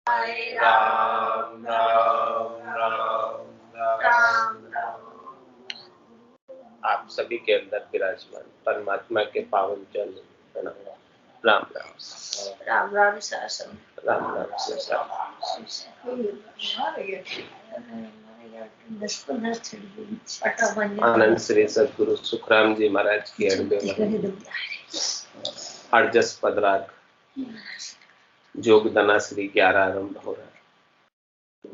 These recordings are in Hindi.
राम राम राम राम राम। आप सभी के अंदर विराजमान परमात्मा के पावन चरण प्रणाम। राम राम राम राम शासन राम राम शासन। आनंद श्री सदगुरु सुखराम जी महाराज की अड़बे अर्जस पदराग जोग धनाश्री 11 आरंभ हो रहा है।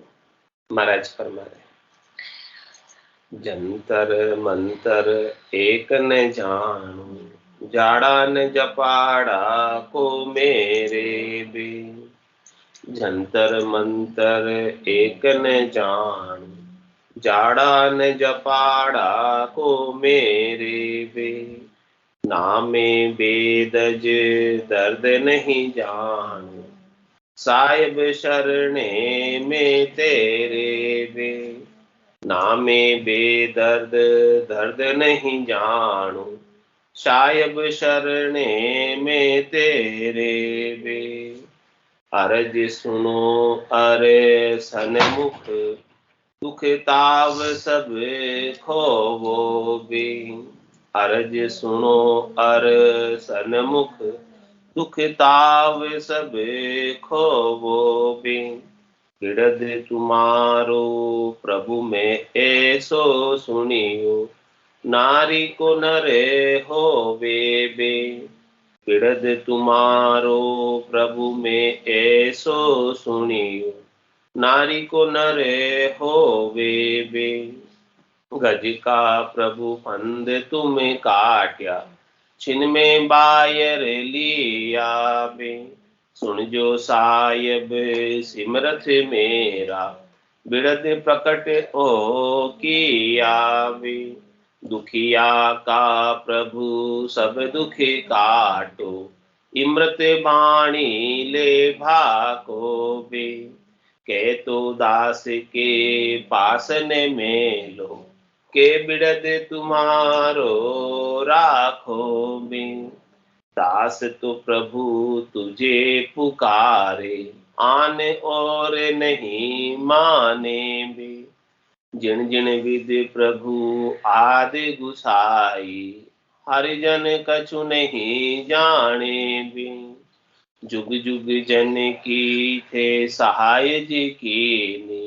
महाराज फरमा रहे जंतर मंतर एक न जानू जाड़ा न जपाड़ा को मेरे बे। जंतर मंतर एक न जानू जाड़ा न जपाड़ा को मेरे बे। नामे बेदज दर्द नहीं जानू साहिब शरणे में तेरे बे। नामे बेदर्द दर्द नहीं जानू साहिब शरणे में तेरे बे। अर्ज सुनो अरे सन्मुख दुख ताव सब खोवो बे। अर्ज सुनो अर सन्मुख दुख ताव सब खोवो बे। बिरध तुम्हारो प्रभु में ऐसो सुनियो नारी को नरे होवे बे। बिरध तुम्हारो प्रभु में ऐसो सुनियो नारी को नरे होवे बे। गज का प्रभु फंद तुम्हें काट्या छिन में बायर लिया बे। सुन जो साहिब सिमरथ मेरा बिरध प्रकट ओ किया बे। दुखिया का प्रभु सब दुख काटो इमृत बाणी ले भाको बे। कह तो दास के पासने में लो के बिरध तुम्हारो राखो बे। दास तो प्रभु तुझे पुकारे आन और नहीं माने बे। जिन जिन विधि प्रभु आदि गुसाई हरिजन कछु नहीं जाने बे। जुग जुग जन की थे सहाय जी की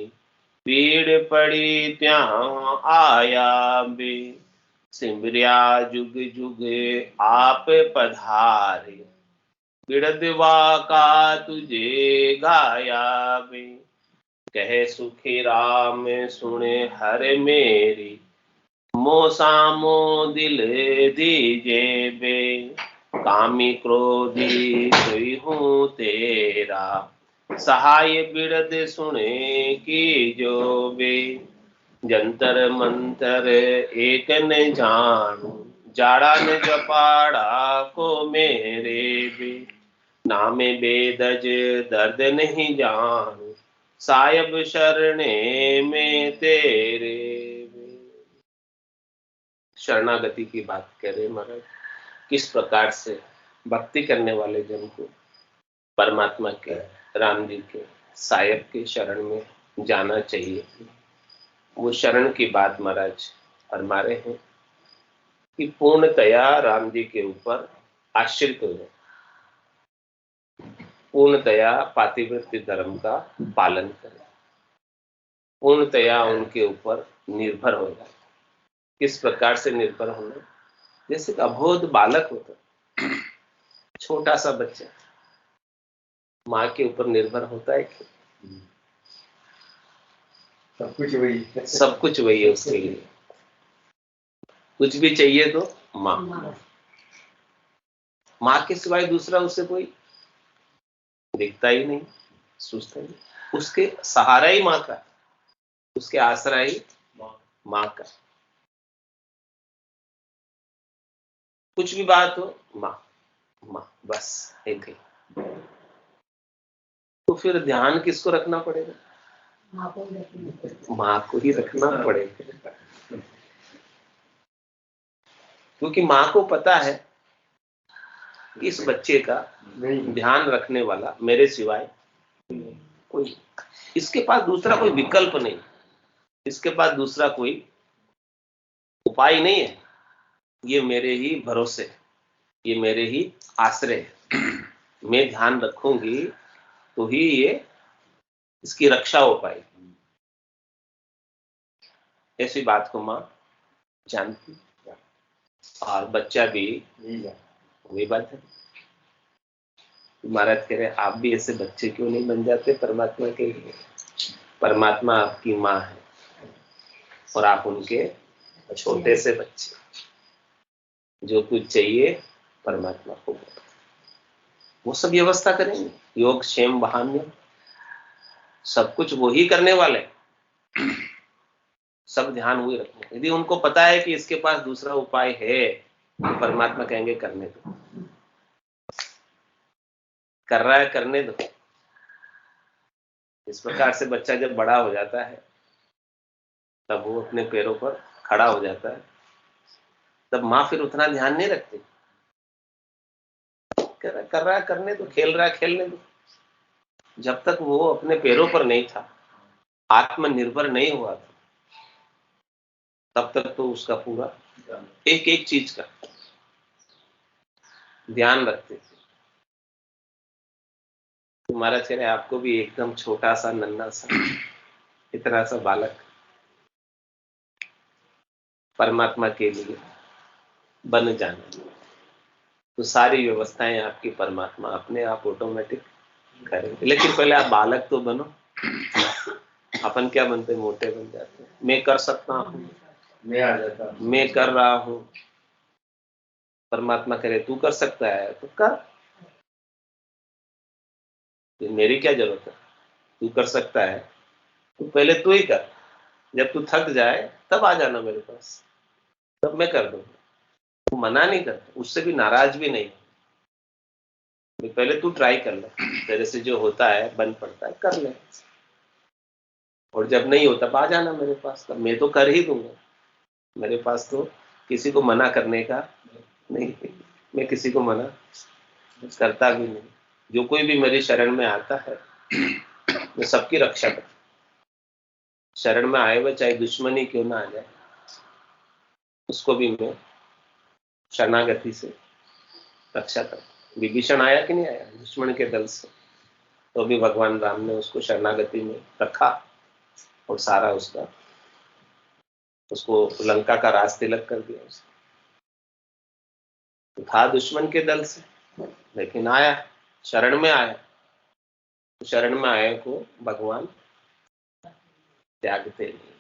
पीड़ पड़ी त्यां आया बे। सिमरिया जुग जुग आप पधारे बिरधवा का तुझे गाया बे। कहे सुखी राम सुने हर मेरी मोसामो दिल दीजे बे। कामी क्रोधी हुई हूँ तेरा सहाय बिरध सुने की जो बे। जंतर मंतर एक न जानू जाड़ा न जपाड़ा को मेरे बे। नामे बेदज दर्द नहीं जानू साहिब शरणे में तेरे बे। शरणागति की बात करें महाराज किस प्रकार से भक्ति करने वाले जन को परमात्मा के राम जी के साहिब के शरण में जाना चाहिए। वो शरण की बात महाराज फरमा रहे हैं कि पूर्णतया राम जी के ऊपर आश्रित हो जाए, पूर्णतया पातिव्रत्य धर्म का पालन करें, पूर्णतया उनके ऊपर निर्भर हो जाए। किस प्रकार से निर्भर होना? जैसे अबोध बालक होता, छोटा सा बच्चा माँ के ऊपर निर्भर होता है कि सब कुछ वही है उसके लिए। कुछ भी चाहिए तो माँ, माँ के सिवाय दूसरा उसे कोई दिखता ही नहीं, सोचता ही नहीं। उसके सहारा ही माँ का, उसके आसरा ही माँ का। कुछ भी बात हो माँ माँ बस एक ही। तो फिर ध्यान किसको रखना पड़ेगा? माँ को ही रखना पड़ेगा, क्योंकि माँ को पता है कि इस बच्चे का ध्यान रखने वाला मेरे सिवाय कोई कोई नहीं। इसके पास दूसरा कोई विकल्प नहीं, इसके पास दूसरा कोई उपाय नहीं है। ये मेरे ही भरोसे, ये मेरे ही आश्रय है। मैं ध्यान रखूंगी तो ही ये इसकी रक्षा हो पाएगी। ऐसी बात को माँ जानती और बच्चा भी वही बात है। महाराज कह रहे आप भी ऐसे बच्चे क्यों नहीं बन जाते परमात्मा के लिए। परमात्मा आपकी माँ है और आप उनके छोटे से बच्चे। जो कुछ चाहिए परमात्मा को वो सब व्यवस्था करेंगे। योग क्षेम बहान्य सब कुछ वो ही करने वाले, सब ध्यान हुए रखने। यदि उनको पता है कि इसके पास दूसरा उपाय है तो परमात्मा कहेंगे करने दो, कर रहा है करने दो। इस प्रकार से बच्चा जब बड़ा हो जाता है तब वो अपने पैरों पर खड़ा हो जाता है, तब माँ फिर उतना ध्यान नहीं रखती। कर रहा है करने दो, खेल रहा है खेलने दो। जब तक वो अपने पैरों पर नहीं था, आत्मनिर्भर नहीं हुआ था, तब तक तो उसका पूरा एक एक चीज का ध्यान रखते थे। तुम्हारा चेहरा आपको भी एकदम छोटा सा नन्हा सा इतना सा बालक परमात्मा के लिए बन जाना, तो सारी व्यवस्थाएं आपकी परमात्मा अपने आप ऑटोमेटिक करेंगे। लेकिन पहले आप बालक तो बनो। अपन क्या बनते, मोटे बन जाते हैं। मैं कर सकता हूँ, मैं आ जाता हूँ, मैं कर रहा हूँ। परमात्मा करे तू कर सकता है तो कर, मेरी क्या जरूरत है। तू कर सकता है तो पहले तू ही कर। जब तू थक जाए तब आ जाना मेरे पास, तब मैं कर दूंगा। तू मना नहीं करता, उससे भी नाराज भी नहीं। पहले तू ट्राई कर ले, तेरे से जो होता है बन पड़ता है कर ले, और जब नहीं होता तब आ जाना मेरे पास, तब मैं तो कर ही दूंगा। मेरे पास तो किसी को मना करने का नहीं, मैं किसी को मना करता भी नहीं। जो कोई भी मेरी शरण में आता है मैं सबकी रक्षा करता। शरण में आए हुए चाहे दुश्मनी क्यों ना आ जाए, उसको भी मैं शरणागति से रक्षा करता। विभीषण आया कि नहीं आया दुश्मन के दल से, तो भी भगवान राम ने उसको शरणागति में रखा और सारा उसको लंका का राज तिलक कर दिया। उसने था दुश्मन के दल से लेकिन आया, शरण में आया। शरण में आए को भगवान त्यागते नहीं।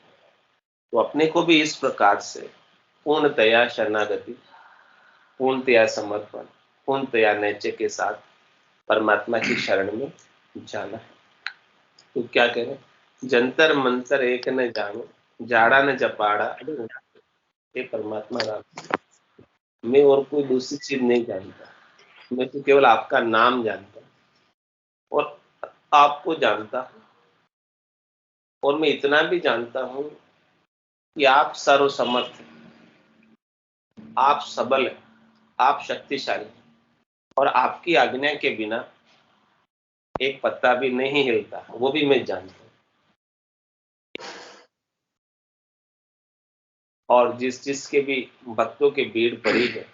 तो अपने को भी इस प्रकार से पूर्णतया शरणागति, पूर्णतया समर्पण, पूर्णतया नैचे के साथ परमात्मा की शरण में जाना है। तो क्या कह रहे, जंतर मंतर एक न जानो, जाड़ा न जपाड़ा। ये परमात्मा राम, मैं और कोई दूसरी चीज नहीं जानता। मैं तो केवल आपका नाम जानता हूं और आपको जानता हूं। और मैं इतना भी जानता हूं कि आप सर्वसमर्थ हैं, आप सबल हैं, आप शक्तिशाली हैं, और आपकी आज्ञा के बिना एक पत्ता भी नहीं हिलता, वो भी मैं जानता हूं। और जिसके भी भक्तों की भीड़ पड़ी है,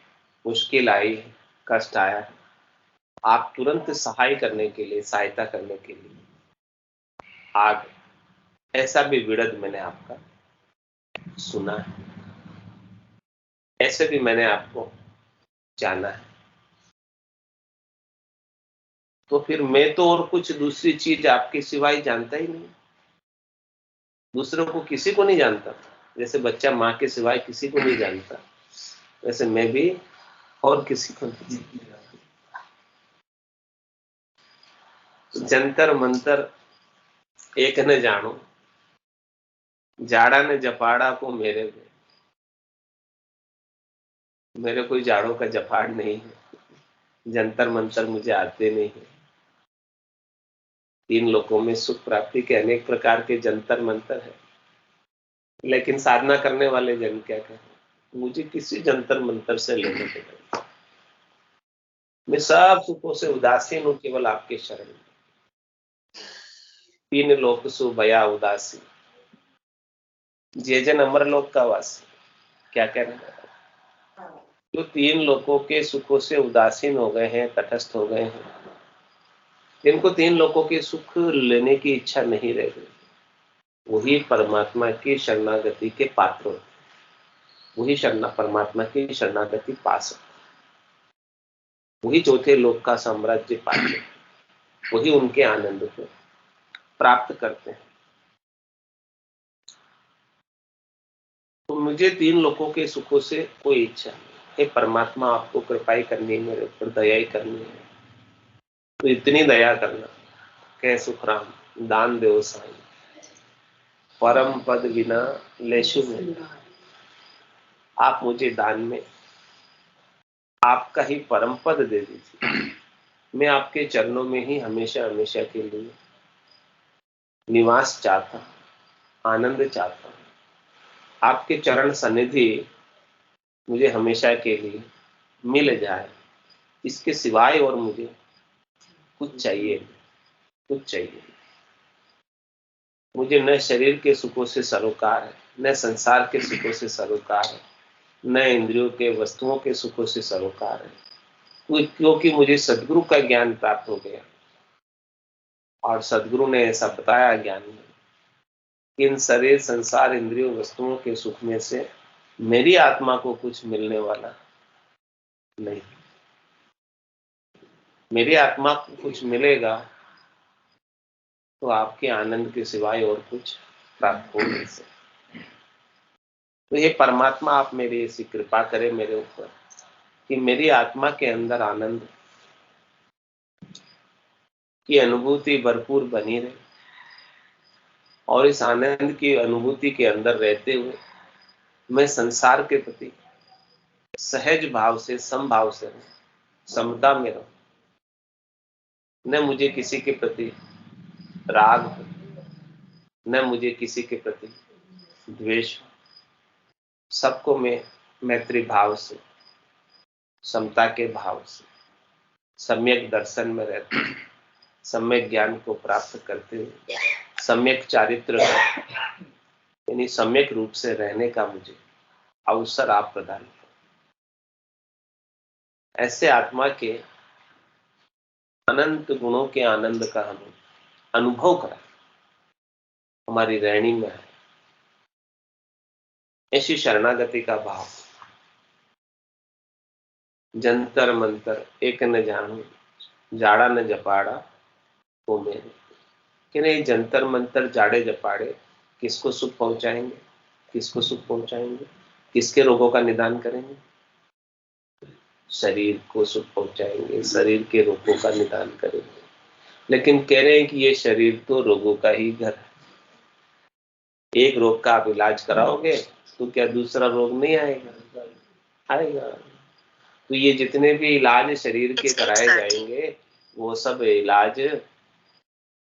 मुश्किल आई है, कष्ट आया है, आप तुरंत सहाय करने के लिए, सहायता करने के लिए आ गए। ऐसा भी विड़द मैंने आपका सुना है, ऐसे भी मैंने आपको जाना है। तो फिर मैं तो और कुछ दूसरी चीज आपके सिवाय जानता ही नहीं, दूसरों को किसी को नहीं जानता। जैसे बच्चा माँ के सिवाय किसी को नहीं जानता, वैसे मैं भी और किसी को नहीं जानता। जंतर मंतर एक न जानो, जाड़ा ने जपाड़ा को मेरे में। मेरे कोई जाड़ों का जफाड़ नहीं है, जंतर मंतर मुझे आते नहीं है। तीन लोकों में सुख प्राप्ति के अनेक प्रकार के जंतर मंतर है, लेकिन साधना करने वाले जन क्या कहें, मुझे किसी जंतर मंतर से लेने के नहीं। मैं सब सुखों से उदासीन हूं, केवल आपके शरण में। तीन लोक सु भया उदासी, जे जन अमर लोक का वासी। क्या कहना है? जो तीन लोकों के सुखों से उदासीन हो गए हैं, तटस्थ हो गए हैं, जिनको तीन लोकों के सुख लेने की इच्छा नहीं रह गई, वही परमात्मा की शरणागति के पात्र होते, वही परमात्मा की शरणागति पा सकते, वही चौथे लोक का साम्राज्य पाते, वही उनके आनंद को प्राप्त करते हैं। तो मुझे तीन लोकों के सुखों से कोई इच्छा नहीं। हे परमात्मा, आपको कृपाई करनी है, मेरे ऊपर दया ही करनी है, तो इतनी दया करना। कह सुखराम दान देव साई, परम पद बिना लेशु में। आप मुझे दान में आपका ही परम पद दे दीजिए। मैं आपके चरणों में ही हमेशा हमेशा के लिए निवास चाहता, आनंद चाहता। आपके चरण सन्निधि मुझे हमेशा के लिए मिल जाए, इसके सिवाय और मुझे कुछ चाहिए, कुछ चाहिए। मुझे न शरीर के सुखों से सरोकार है, न संसार के सुखों से सरोकार है, न इंद्रियों के वस्तुओं के सुखों से सरोकार है, क्योंकि मुझे सदगुरु का ज्ञान प्राप्त हो गया। और सदगुरु ने ऐसा बताया ज्ञान में, इन शरीर संसार इंद्रियों वस्तुओं के सुख में से मेरी आत्मा को कुछ मिलने वाला नहीं। मेरी आत्मा को कुछ मिलेगा तो आपके आनंद के सिवाय और कुछ प्राप्त हो नहीं सकता। तो ये परमात्मा, आप मेरी ऐसी कृपा करें मेरे ऊपर कि मेरी आत्मा के अंदर आनंद की अनुभूति भरपूर बनी रहे, और इस आनंद की अनुभूति के अंदर रहते हुए मैं संसार के प्रति सहज भाव से, समभाव से रहूं, समता में रहूं। न मुझे किसी के प्रति राग हो, न मुझे किसी के प्रति द्वेष हो। सबको मैं मैत्री भाव से, समता के भाव से, सम्यक दर्शन में रहते हुए, सम्यक ज्ञान को प्राप्त करते हुए, सम्यक चारित्र का यानी सम्यक रूप से रहने का मुझे अवसर आप प्रदान करें। ऐसे आत्मा के अनंत गुणों के आनंद का हम अनुभव करें, हमारी रहनी में है। ऐसी शरणागति का भाव, जंतर मंतर एक न जानू, जाड़ा न जपाड़ा वो मेरे। कि नहीं, जंतर मंतर जाड़े जपाड़े किसको सुख पहुंचाएंगे, किसको सुख पहुंचाएंगे, किसके रोगों का निदान करेंगे? शरीर को सुख पहुंचाएंगे, शरीर के रोगों का निदान करेंगे। लेकिन कह रहे हैं कि ये शरीर तो रोगों का ही घर है। एक रोग का आप इलाज कराओगे तो क्या दूसरा रोग नहीं आएगा? आएगा। तो ये जितने भी इलाज शरीर के कराए जाएंगे वो सब इलाज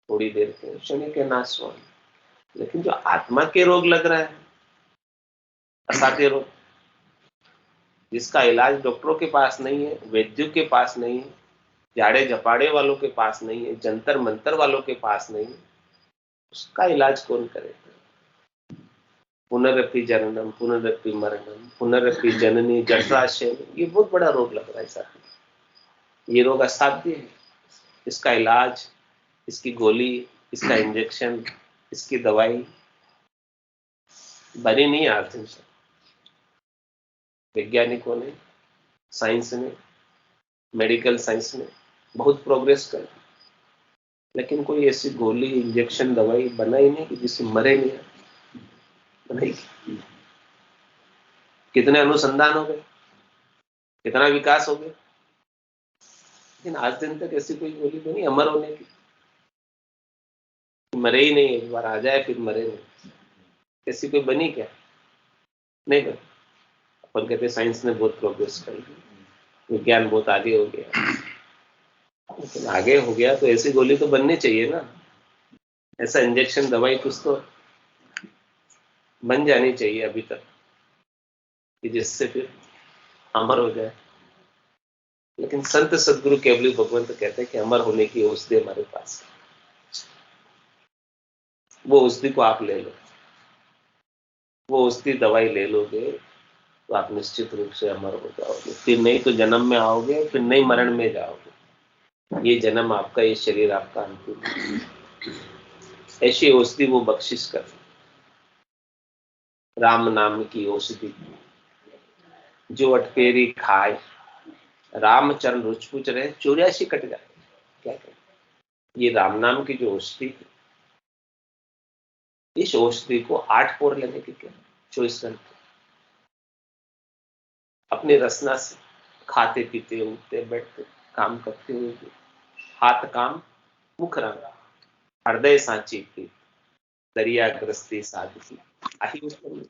थोड़ी देर के शनि के नाशवान। लेकिन जो आत्मा के रोग लग रहा है, असाध्य रोग, जिसका इलाज डॉक्टरों के पास नहीं है, वैद्यों के पास नहीं है, जाड़े जपाड़े वालों के पास नहीं है, जंतर मंतर वालों के पास नहीं है, उसका इलाज कौन करेगा? पुनरपि जननम पुनरपि मरणम पुनरपि जननी जठराशय, ये बहुत बड़ा रोग लग रहा है साहब। ये रोग असाध्य है। इसका इलाज, इसकी गोली, इसका इंजेक्शन, इसकी दवाई बनी नहीं आज दिन से। वैज्ञानिकों ने, साइंस ने, मेडिकल साइंस ने बहुत प्रोग्रेस कर, लेकिन कोई ऐसी गोली, इंजेक्शन, दवाई बना ही नहीं कि जिससे मरे नहीं। बनाई। कितने अनुसंधान हो गए, कितना विकास हो गया, लेकिन आज दिन तक ऐसी कोई गोली बनी अमर होने की? मरे ही नहीं, एक बार आ जाए फिर मरे नहीं, ऐसी कोई बनी क्या? नहीं बनी। अपन कहते साइंस ने बहुत प्रोग्रेस कर ली, विज्ञान बहुत आगे हो गया, लेकिन आगे हो गया तो ऐसी गोली तो बननी चाहिए ना, ऐसा इंजेक्शन, दवाई कुछ तो बन जानी चाहिए अभी तक कि जिससे फिर अमर हो जाए। लेकिन संत सदगुरु केवली भगवंत कहते हैं कि अमर होने की औषधि हमारे पास है। वो औषधि को आप ले लो, वो औषधि दवाई ले लोगे तो आप निश्चित रूप से अमर हो जाओगे। फिर नहीं तो जन्म में आओगे, फिर नहीं मरण में जाओगे। ये जन्म आपका, ये शरीर आपका अंतिम। ऐसी औषधि वो बख्शिश कर, राम नाम की औषधि जो अटपेरी खाए, राम चरण रुच पुच रहे 84 कट जाए। क्या करें? ये राम नाम की जो औषधि, इस औषधि को 8 पोर लेने के क्या, 24 घंटे अपनी रसना से खाते पीते उठते बैठते काम करते हुए भी, हाथ काम मुख रंग, हृदय सांची प्रीत, दरिया ग्रस्ती साधकी आही उत्तम।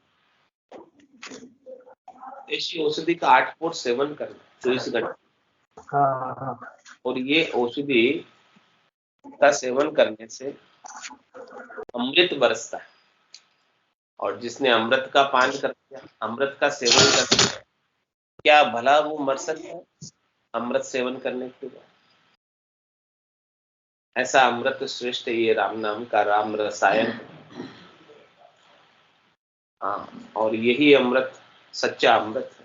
ऐसी औषधि का 8 पोर सेवन करना 24 घंटे। हाँ हाँ। और ये औषधि का सेवन करने से अमृत बरसता है, और जिसने अमृत का पान कर दिया, अमृत का सेवन कर दिया, क्या भला वो मर सकता है अमृत सेवन करने के बाद? ऐसा अमृत श्रेष्ठ ये राम नाम का राम रसायन। हाँ, और यही अमृत सच्चा अमृत है।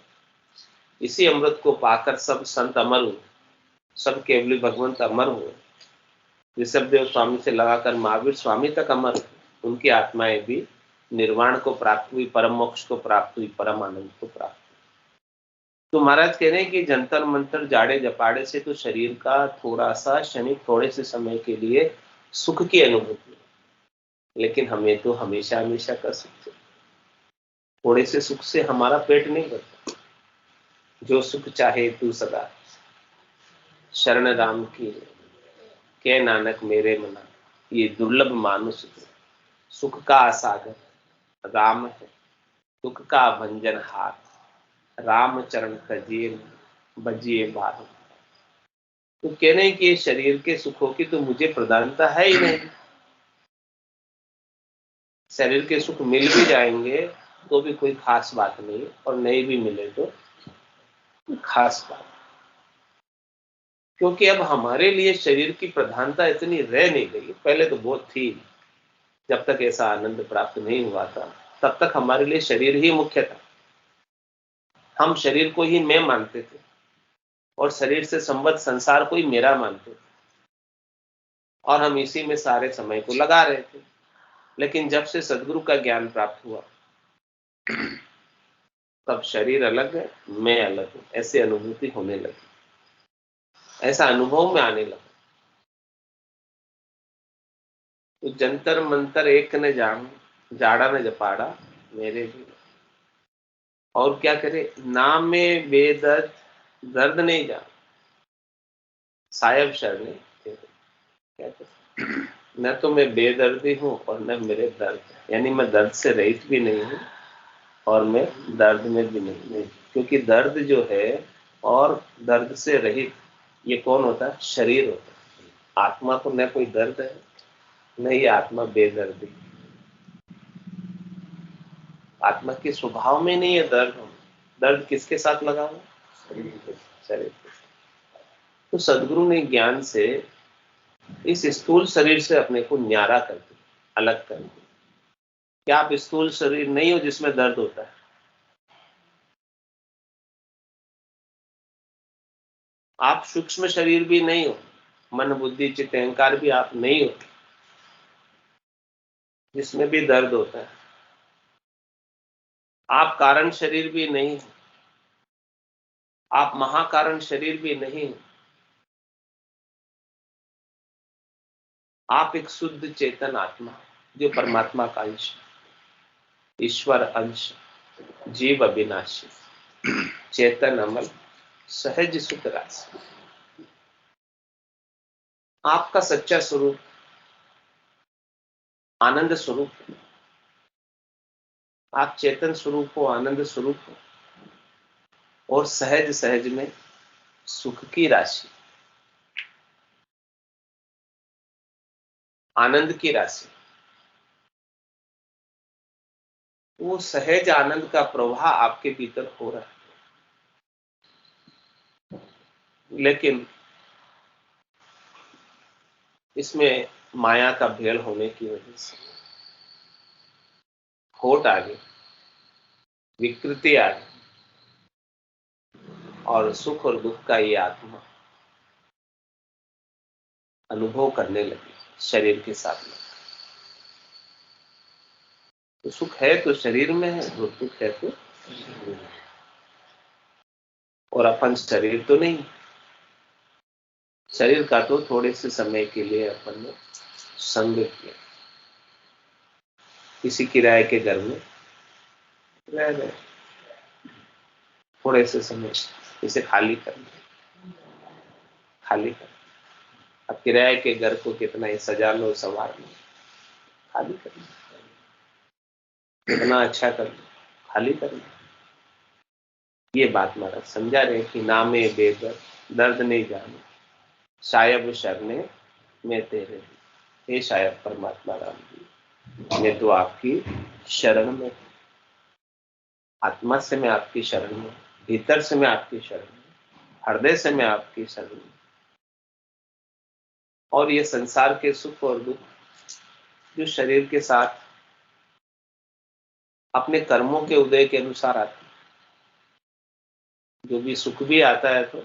इसी अमृत को पाकर सब संत अमर हुए, सब केवली भगवंत अमर हुए। ऋषभदेव स्वामी से लगाकर महावीर स्वामी तक अमर हुए। उनकी आत्माएं भी निर्वाण को प्राप्त हुई, परम मोक्ष को प्राप्त हुई, परम आनंद को प्राप्त हुई। तो महाराज कह रहे हैं कि जंतर मंतर जाड़े जपाड़े से तो शरीर का थोड़ा सा क्षणिक, थोड़े से समय के लिए सुख की अनुभूति, लेकिन हमें तो हमेशा हमेशा का सुख चाहिए। थोड़े से सुख से हमारा पेट नहीं भरता। जो सुख चाहे तू सदा, शरण राम की के नानक मेरे मना। ये दुर्लभ मानुष सुख का सागर राम है, दुख का भंजन हार, राम चरण तजिए बजिए बार। तो कह रहे हैं कि शरीर के सुखों की तो मुझे प्रधानता है ही नहीं। शरीर के सुख मिल भी जाएंगे तो भी कोई खास बात नहीं, और नहीं भी मिले तो खास बात, क्योंकि अब हमारे लिए शरीर की प्रधानता इतनी रह नहीं गई। पहले तो बहुत थी, जब तक ऐसा आनंद प्राप्त नहीं हुआ था तब तक हमारे लिए शरीर ही मुख्य था। हम शरीर को ही मैं मानते थे, और शरीर से संबद्ध संसार को ही मेरा मानते थे, और हम इसी में सारे समय को लगा रहे थे। लेकिन जब से सदगुरु का ज्ञान प्राप्त हुआ, तब शरीर अलग है, मैं अलग हूं, ऐसी अनुभूति होने लगी, ऐसा अनुभव में आने लगा। तो जंतर मंतर एक न जान, जाड़ा न जपाड़ा मेरे भी। और क्या करे, नाम में बेदर्द, दर्द नहीं जान, सायब शरणे क्या करे? न तो मैं बेदर्दी हूं और न मेरे दर्द है। यानी मैं दर्द से रहित भी नहीं हूं और मैं दर्द में भी नहीं। क्योंकि दर्द जो है और दर्द से रहित, ये कौन होता है? शरीर होता है। आत्मा को न कोई दर्द है, न ये आत्मा बेदर्दी। आत्मा के स्वभाव में नहीं है दर्द होना। दर्द किसके साथ लगा हुआ? शरीर के। तो सदगुरु ने ज्ञान से इस स्थूल शरीर से अपने को न्यारा कर दिया, अलग कर दिया। क्या आप स्थूल शरीर नहीं हो जिसमें दर्द होता है? आप सूक्ष्म शरीर भी नहीं हो, मन बुद्धि चित्त अहंकार भी आप नहीं हो जिसमें भी दर्द होता है। आप कारण शरीर भी नहीं हो, आप महाकारण शरीर भी नहीं हो। आप एक शुद्ध चेतन आत्मा, जो परमात्मा का अंश, ईश्वर अंश, जीव अविनाशी, चेतन अमल, सहज सुख राशि। आपका सच्चा स्वरूप आनंद स्वरूप है। आप चेतन स्वरूप हो, आनंद स्वरूप हो, और सहज सहज में सुख की राशि, आनंद की राशि। वो सहज आनंद का प्रवाह आपके भीतर हो रहा है। लेकिन इसमें माया का भेड़ होने की वजह से खोट आ गई, विकृति आ गई, और सुख और दुख का ये आत्मा अनुभव करने लगी शरीर के साथ में। तो सुख है तो शरीर में है, और दुख है तो, और अपन शरीर तो नहीं। शरीर का तो थोड़े से समय के लिए अपन ने संग किया, किसी किराए के घर में रह गए, थोड़े से समय इसे खाली कर दो, खाली कर। अब किराए के घर को कितना ही सजा लो, संवार लो, खाली कर लो, कितना अच्छा कर लो, खाली कर लो। ये बात महाराज समझा रहे कि नामे बेदर दर्द नहीं जाने, शायब शरणे मैं तेरे। हे शायद परमात्मा राम जी, मैं तो आपकी शरण में, आत्मा से मैं आपकी शरण में, भीतर से मैं आपकी शरण में, हृदय से मैं आपकी शरण में। और ये संसार के सुख और दुख जो शरीर के साथ अपने कर्मों के उदय के अनुसार आते, जो भी सुख भी आता है तो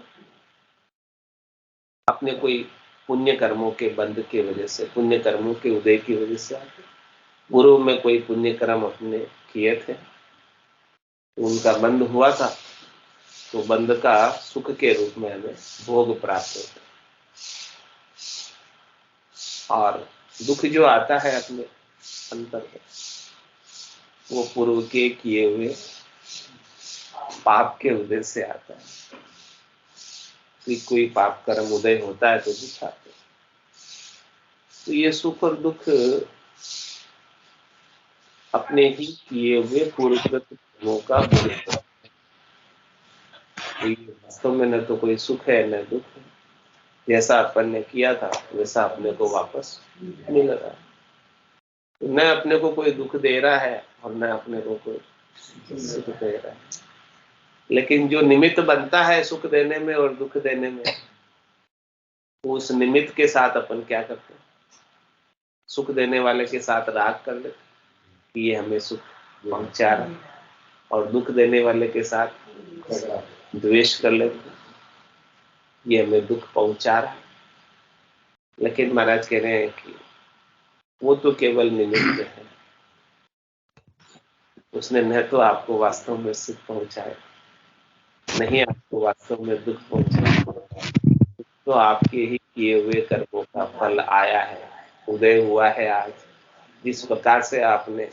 अपने कोई पुण्य कर्मों के बंध की वजह से, पुण्य कर्मों के उदय की वजह से आते। पूर्व में कोई पुण्य कर्म अपने किए थे तो उनका बंध हुआ था, तो बंध का सुख के रूप में हमें भोग प्राप्त होता है। और दुख जो आता है अपने अंतर में, वो पूर्व के किए हुए पाप के उदय से आता है। कोई पाप कर्म उदय होता है तो दुख आते हैं। तो ये सुख और दुख अपने ही किए हुए पूर्वकृत कर्मों का भोग। वास्तव में न तो कोई सुख है न दुख है, जैसा अपन ने किया था वैसा अपने को वापस मिल रहा है। न अपने को कोई दुख दे रहा है और न अपने को कोई सुख दे रहा है, लेकिन जो निमित्त बनता है सुख देने में और दुख देने में, उस निमित्त के साथ अपन क्या करते हैं, सुख देने वाले के साथ राग कर लेते कि ये हमें सुख पहुंचा रहा है, और दुख देने वाले के साथ द्वेष कर लेते ये हमें दुख पहुंचा रहा है। लेकिन महाराज कह रहे हैं कि वो तो केवल निमित्त है, उसने न तो आपको वास्तव में सुख पहुंचाया, नहीं आपको वास्तव में दुख पहुंचाया। तो आपके ही किए हुए कर्मों का फल आया है, उदय हुआ है आज। जिस प्रकार से आपने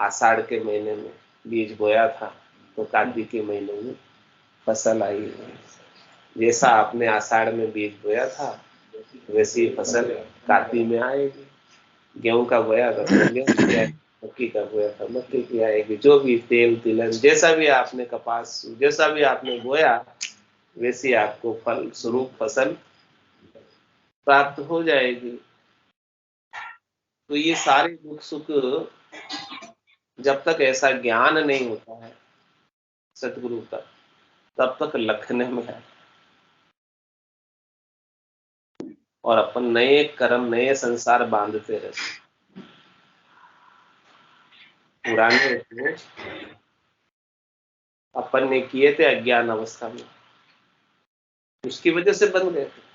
आषाढ़ के महीने में बीज बोया था तो कार्तिक के महीने में फसल आई है। जैसा आपने आषाढ़ में बीज बोया था वैसी फसल कार्तिक में आएगी। गेहूं का बोया था तो गेहूं की आएगी, मक्की का बोया था मक्की की आएगी। जो भी तेल तिलहन जैसा भी आपने कपास जैसा भी आपने बोया वैसी आपको फल स्वरूप फसल प्राप्त हो जाएगी। तो ये सारे दुख सुख जब तक ऐसा ज्ञान नहीं होता है सतगुरु का, तब तक लखने में है। और अपन नए कर्म नए संसार बांधते रहते। पुराने तो अपन ने किए थे अज्ञान अवस्था में, उसकी वजह से बन गए थे।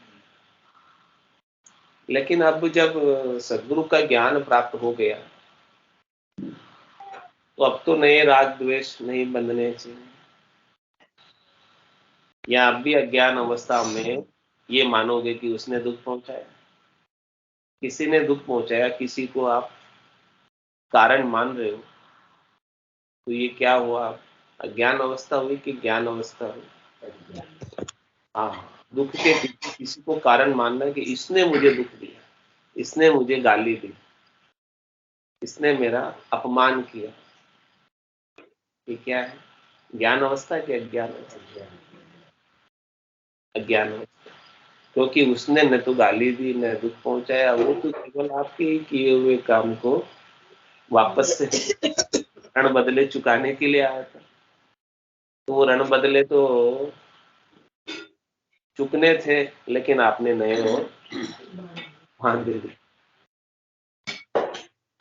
लेकिन अब जब सदगुरु का ज्ञान प्राप्त हो गया तो अब तो नए राग द्वेष नहीं बंधने चाहिए। या अब भी अज्ञान अवस्था में ये मानोगे कि उसने दुख पहुंचाया, किसी ने दुख पहुंचाया, किसी को आप कारण मान रहे हो, तो ये क्या हुआ, अज्ञान अवस्था हुई कि ज्ञान अवस्था हुई? हाँ, दुख के पीछे किसी को कारण मानना कि इसने मुझे दुख दिया, इसने मुझे गाली दी, इसने मेरा अपमान किया। ये क्या है, ज्ञान अवस्था कि अज्ञान अवस्था? अज्ञान अवस्था। क्योंकि उसने न तो गाली दी न दुख पहुंचाया, वो तो केवल आपके ही किए हुए काम को वापस से ऋण बदले चुकाने के लिए आया था। तो वो ऋण बदले तो चुकने थे, लेकिन आपने नए और बांध दिए।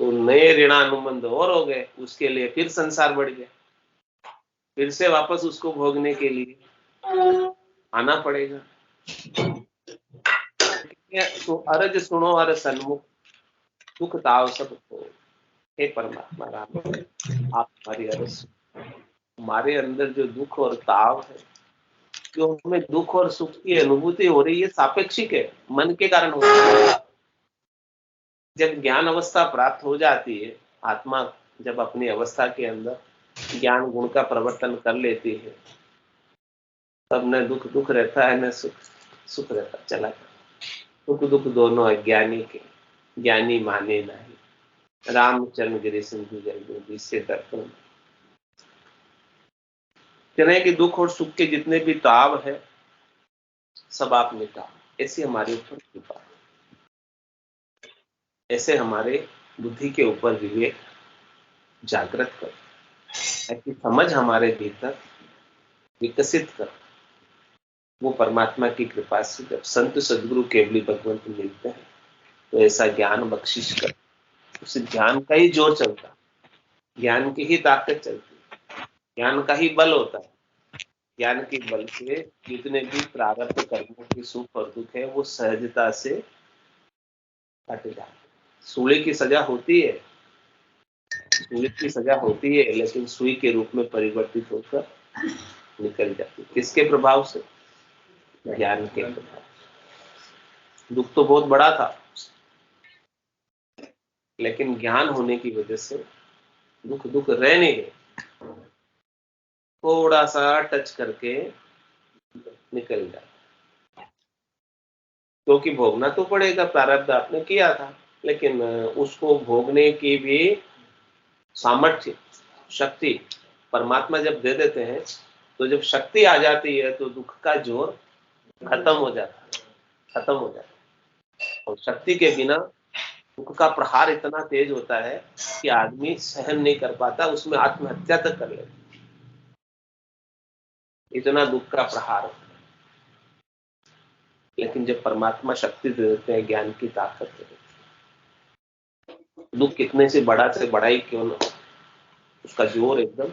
तो नए ऋणानुबंध और हो गए, उसके लिए फिर संसार बढ़ गया, फिर से वापस उसको भोगने के लिए आना पड़ेगा। तो अरज सुनो अर सन्मुख, दुख ताव सब हो। हे परमात्मा राम, आप हमारी अरज, हमारे अंदर जो दुख और ताव है, जो हमें दुख और सुख की अनुभूति हो रही है, सापेक्षिक है, मन के कारण हो रही है। जब ज्ञान अवस्था प्राप्त हो जाती है, आत्मा जब अपनी अवस्था के अंदर ज्ञान गुण का प्रवर्तन कर लेती है, तब न दुख दुख रहता है, न सुख सुख रहता, चला सुख दुख दोनों अज्ञानी के, ज्ञानी माने नहीं। रामचरण गिरी सिंधु जल से दर्पण कहने कि दुख और सुख के जितने भी ताव है, सब आप मिटा, ऐसी हमारे ऊपर कृपा, ऐसे हमारे बुद्धि के ऊपर विवेक जागृत कर, ऐसी समझ हमारे भीतर विकसित कर। वो परमात्मा की कृपा से जब संत सदगुरु केवली भगवंत मिलते हैं, तो ऐसा ज्ञान बख्शिश कर, उस ज्ञान का ही जोर चलता, ज्ञान की ही ताकत चलती, ज्ञान का ही बल होता है। ज्ञान के बल से जितने भी प्रारब्ध कर्मों की सुख और दुख है, वो सहजता से हट जाते। सूले की सजा होती है, सूले की सजा होती है, लेकिन सुई के रूप में परिवर्तित होकर निकल जाती। किसके प्रभाव से? ज्ञान के प्रभाव। दुख तो बहुत बड़ा था, लेकिन ज्ञान होने की वजह से दुख दुख रह नहीं गए, थोड़ा सा टच करके निकल जाए। क्योंकि भोगना तो पड़ेगा, प्रारब्ध आपने किया था, लेकिन उसको भोगने की भी सामर्थ्य, शक्ति परमात्मा जब दे देते हैं, तो जब शक्ति आ जाती है तो दुख का जोर खत्म हो जाता है, खत्म हो जाता है। और शक्ति के बिना दुख का प्रहार इतना तेज होता है कि आदमी सहन नहीं कर पाता, उसमें आत्महत्या तक कर लेता, इतना दुख का प्रहार होता है। लेकिन जब परमात्मा शक्ति दे देते हैं, ज्ञान की ताकत दे देते हैं, दुख कितने से बड़ा ही क्यों ना, उसका जोर एकदम,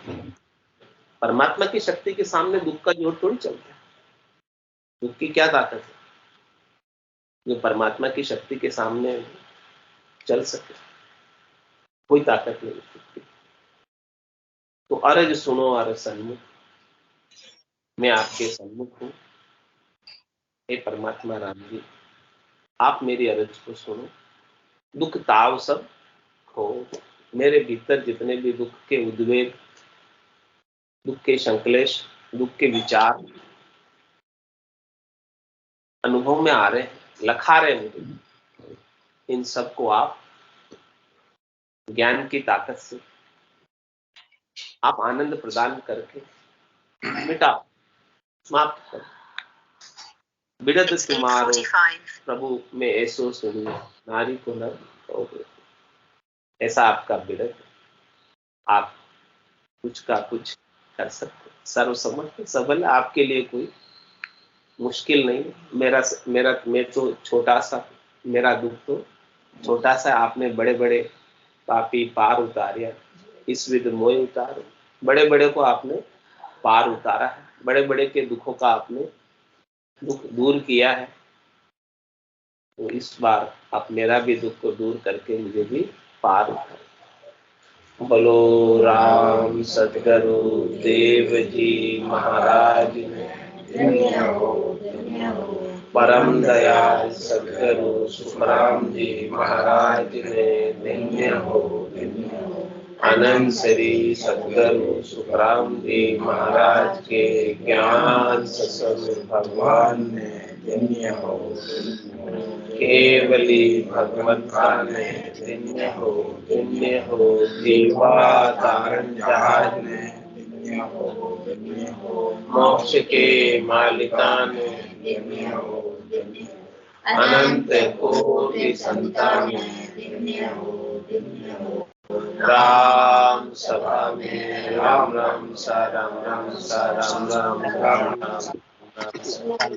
परमात्मा की शक्ति के सामने दुख का जोर थोड़ी चलता है। दुख की क्या ताकत है जो परमात्मा की शक्ति के सामने चल सके? कोई ताकत नहीं सकती। तो अरज सुनो अरज सन्मुख, मैं आपके सन्मुख हूं, हे परमात्मा राम जी, आप मेरी अरज को सुनो, दुख ताव सब हो। मेरे भीतर जितने भी दुख के उद्वेग, दुख के संकलेश, दुख के विचार अनुभव में आ रहे हैं, लखा रहे हैं, इन सबको आप ज्ञान की ताकत से आप आनंद प्रदान करके मिटा, समाप्त कर। बिरद तुम्हारो प्रभु में ऐसो सुनिए, नारी को नर कहोगे। ऐसा आपका बिरद, आप कुछ का कुछ कर सकते, सर्वसमर्थ सबल, आपके लिए कोई मुश्किल नहीं। मैं तो छोटा सा, मेरा दुख तो छोटा सा, आपने बड़े बड़े पापी पार उतारिया, इस विध मोय उतारो। बड़े बड़े को आपने पार उतारा है, बड़े बड़े के दुखों का आपने दुख दूर किया है। तो इस बार आप मेरा भी दुख को दूर करके मुझे भी पार उतारो। बोलो राम सतगुरु देव जी महाराज ने, परम दयाल सतगुरु सुखराम जी महाराज ने, धन्य हो। अनंत श्री सतगुरु सुखराम जी महाराज के ज्ञान सत्संग भगवान ने, धन्य हो। केवली भगवंता ने, धन्य हो, धन्य हो। देवातारण जहाज ने, धन्य हो, धन्य हो। मोक्ष के मालिका ने, धन्य हो, धन्य हो। अनंत कोटि संतान ने, धन्य हो, धन्य हो। राम सभा में राम राम सा राम राम सा राम राम राम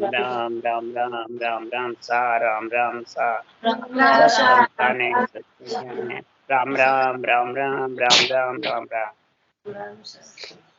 राम राम राम राम राम राम सा राम राम सा राम राम राम राम राम राम राम राम। राम सर।